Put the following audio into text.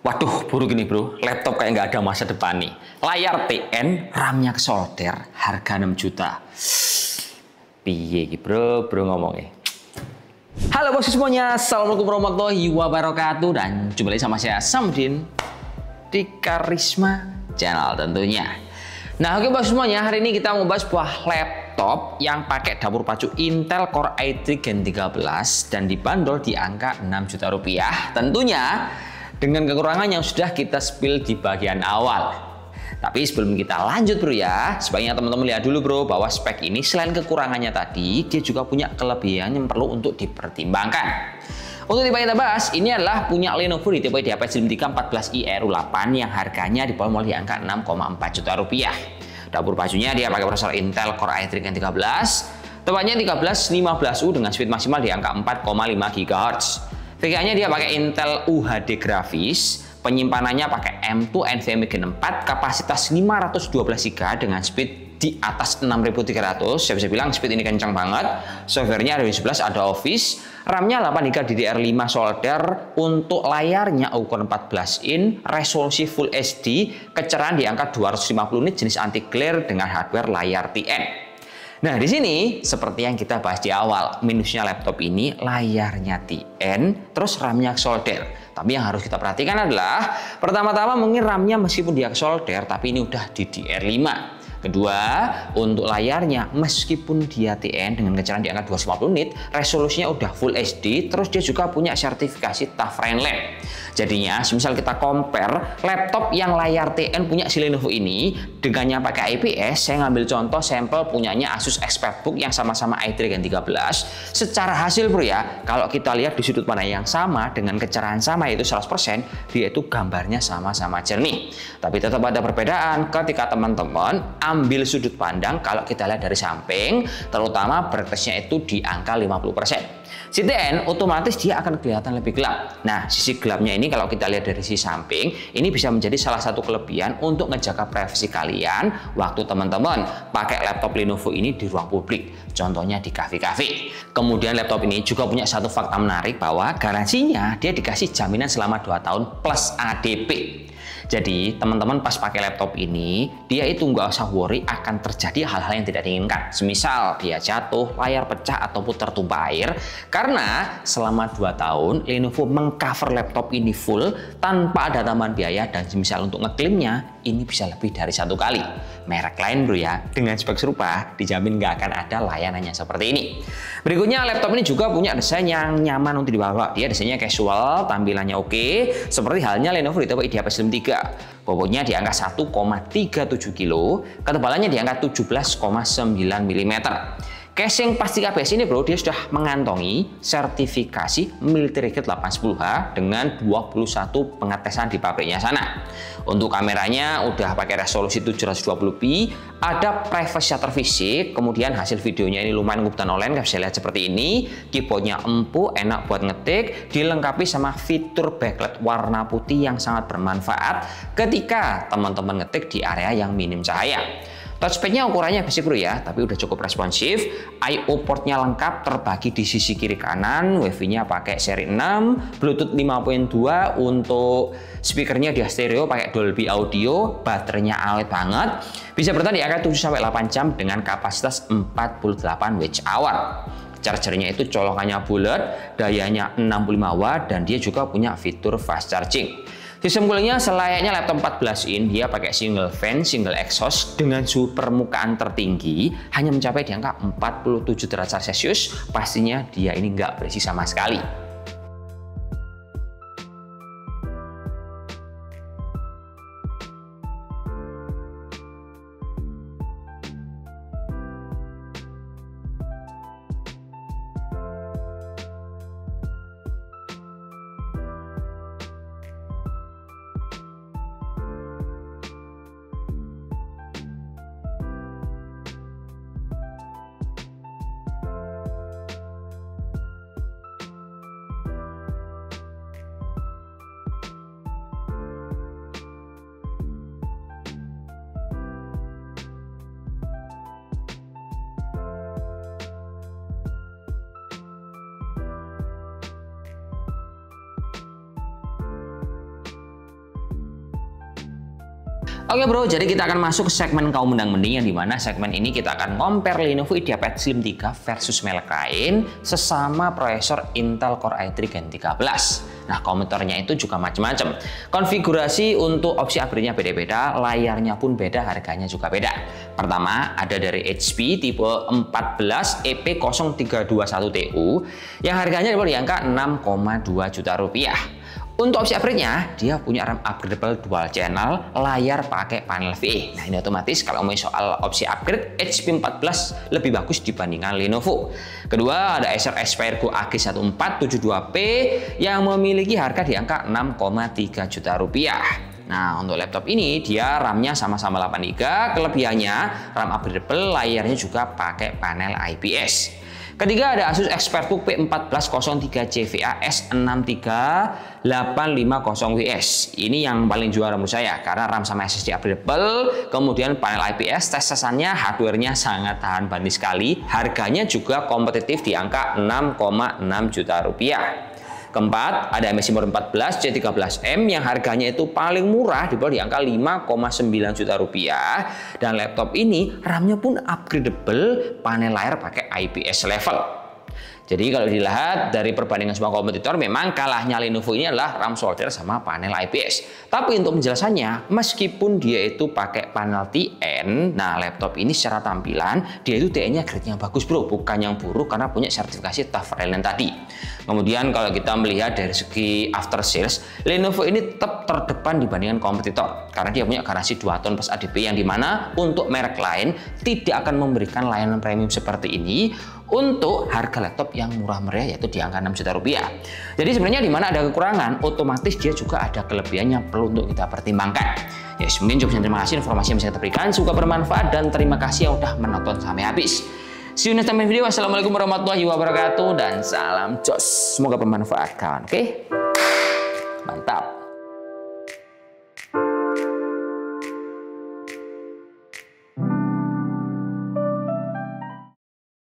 Waduh, buruk ini bro, laptop kayak nggak ada masa depan nih. Layar TN, RAM-nya kesolder, harga 6 juta. Piye gitu bro ngomongnya. Halo bos semuanya, assalamualaikum warahmatullahi wabarakatuh. Dan jumpa lagi sama saya Samudin di Karisma Channel tentunya. Nah oke bos semuanya, hari ini kita mau bahas sebuah laptop yang pakai dapur pacu Intel Core i3 Gen 13 dan dibanderol di angka 6 juta rupiah. Tentunya dengan kekurangan yang sudah kita spill di bagian awal. Tapi sebelum kita lanjut bro ya, sebaiknya teman-teman lihat dulu bro bahwa spek ini selain kekurangannya tadi, dia juga punya kelebihan yang perlu untuk dipertimbangkan. Untuk tipe kita bahas, ini adalah punya Lenovo di tipe IdeaPad Slim 3 14i Aero 8 yang harganya di bawah mulai di angka 6,4 juta rupiah. Dapur pacunya dia pakai prosesor Intel Core i3 Gen 13, tepatnya 1315U dengan speed maksimal di angka 4,5 GHz. VGA-nya dia pakai Intel UHD grafis, penyimpanannya pakai M2 NVMe Gen 4, kapasitas 512 GB dengan speed di atas 6300. Saya bisa bilang speed ini kencang banget. Softwarenya ada Windows 11, ada Office, RAM-nya 8GB DDR5 solder, untuk layarnya ukuran 14 in, resolusi Full HD, kecerahan di angka 250 nit, jenis anti glare dengan hardware layar TN. Nah, di sini seperti yang kita bahas di awal, minusnya laptop ini layarnya TN, terus RAM-nya solder. Tapi yang harus kita perhatikan adalah, pertama-tama mungkin RAM-nya meskipun dia solder, tapi ini udah DDR5. Kedua, untuk layarnya meskipun dia TN dengan kecerahan di angka 250 nit, resolusinya udah Full HD, terus dia juga punya sertifikasi TUF Friendly. Jadinya, misal kita compare laptop yang layar TN punya si Lenovo ini dengannya pakai IPS, saya ngambil contoh sampel punyanya Asus Expertbook yang sama-sama i3 Gen 13. Secara hasil bro ya, kalau kita lihat di sudut pandang yang sama dengan kecerahan sama yaitu 100%, dia itu gambarnya sama-sama jernih. Tapi tetap ada perbedaan ketika teman-teman ambil sudut pandang kalau kita lihat dari samping, terutama brightness-nya itu di angka 50%. CTN otomatis dia akan kelihatan lebih gelap. Nah, sisi gelapnya ini kalau kita lihat dari sisi samping, ini bisa menjadi salah satu kelebihan untuk menjaga privasi kalian waktu teman-teman pakai laptop Lenovo ini di ruang publik. Contohnya di kafe-kafe. Kemudian laptop ini juga punya satu fakta menarik bahwa garansinya dia dikasih jaminan selama 2 tahun plus ADP. Jadi teman-teman pas pakai laptop ini, dia itu nggak usah worry akan terjadi hal-hal yang tidak diinginkan. Semisal dia jatuh, layar pecah, ataupun tertumpah air. Karena selama 2 tahun, Lenovo mengcover laptop ini full tanpa ada tambahan biaya, dan semisal untuk ngeklaimnya, ini bisa lebih dari 1 kali. Merek lain bro ya, dengan spek serupa, dijamin nggak akan ada layanannya seperti ini. Berikutnya, laptop ini juga punya desain yang nyaman untuk dibawa. Dia desainnya casual, tampilannya oke, seperti halnya Lenovo di tipe IdeaPad Slim 3. Bobotnya di angka 1,37 kg, ketebalannya di angka 17,9 mm. Casing plastik ABS ini bro, dia sudah mengantongi sertifikasi military grade 810H dengan 21 pengetesan di pabriknya sana. Untuk kameranya udah pakai resolusi 720p, ada privacy shutter fisik, kemudian hasil videonya ini lumayan ngubutan online, kalian bisa lihat seperti ini. Keyboardnya empuk, enak buat ngetik, dilengkapi sama fitur backlight warna putih yang sangat bermanfaat ketika teman-teman ngetik di area yang minim cahaya. Touchpadnya ukurannya basic bro ya, tapi udah cukup responsif. I/O portnya lengkap, terbagi di sisi kiri kanan. Wifi-nya pakai seri 6, Bluetooth 5.2, untuk speakernya dia stereo pakai Dolby Audio. Baterainya awet banget, bisa bertahan di angka 7-8 jam dengan kapasitas 48 Wh. Chargernya itu colokannya bulat, dayanya 65 watt, dan dia juga punya fitur fast charging. Sistem coolingnya selayaknya laptop 14 in, dia pakai single fan, single exhaust dengan suhu permukaan tertinggi hanya mencapai di angka 47 derajat Celcius. Pastinya dia ini nggak berisik sama sekali. Oke bro, jadi kita akan masuk ke segmen kaum mendang-mending, yang dimana segmen ini kita akan compare Lenovo IdeaPad Slim 3 versus merek lain sesama prosesor Intel Core i3 Gen 13. Nah, komentarnya itu juga macam-macam. Konfigurasi untuk opsi upgrade-nya beda-beda, layarnya pun beda, harganya juga beda. Pertama, ada dari HP tipe 14 EP0321TU yang harganya di angka 6,2 juta rupiah. Untuk opsi upgrade-nya, dia punya RAM upgradable dual channel, layar pakai panel VE. Nah, ini otomatis kalau ngomongin soal opsi upgrade, HP 14 lebih bagus dibandingkan Lenovo. Kedua, ada Acer Aspire Go AG1472P yang memiliki harga di angka 6,3 juta rupiah. Nah, untuk laptop ini dia RAM-nya sama-sama 8GB, kelebihannya RAM upgradable, layarnya juga pakai panel IPS. Ketiga, ada Asus Expertbook P1403 CVA S63850WS. Ini yang paling juara menurut saya karena RAM sama SSD upgradable, kemudian panel IPS, tes-tesannya hardware-nya sangat tahan banting sekali. Harganya juga kompetitif di angka 6,6 juta rupiah. Keempat, ada MSI Mode 14 C13M yang harganya itu paling murah di bawah di angka 5,9 juta rupiah. Dan laptop ini RAM-nya pun upgradable, panel layar pakai IPS level. Jadi kalau dilihat dari perbandingan semua kompetitor, memang kalahnya Lenovo ini adalah RAM solder sama panel IPS. Tapi untuk penjelasannya, meskipun dia itu pakai panel TN, nah laptop ini secara tampilan dia itu TN-nya grade-nya bagus bro, bukan yang buruk karena punya sertifikasi TUF Radiant tadi. Kemudian kalau kita melihat dari segi after sales, Lenovo ini tetap terdepan dibandingkan kompetitor karena dia punya garansi 2 tahun plus ADB, yang dimana untuk merek lain tidak akan memberikan layanan premium seperti ini untuk harga laptop yang murah meriah, yaitu di angka 6 juta rupiah. Jadi sebenarnya di mana ada kekurangan, otomatis dia juga ada kelebihan yang perlu untuk kita pertimbangkan. Ya, mungkin cukup, terima kasih informasi yang bisa kita berikan, semoga bermanfaat dan terima kasih yang udah menonton sampai habis. See you next time in video. Wassalamualaikum warahmatullahi wabarakatuh dan salam jos. Semoga bermanfaat kawan. Oke? Mantap.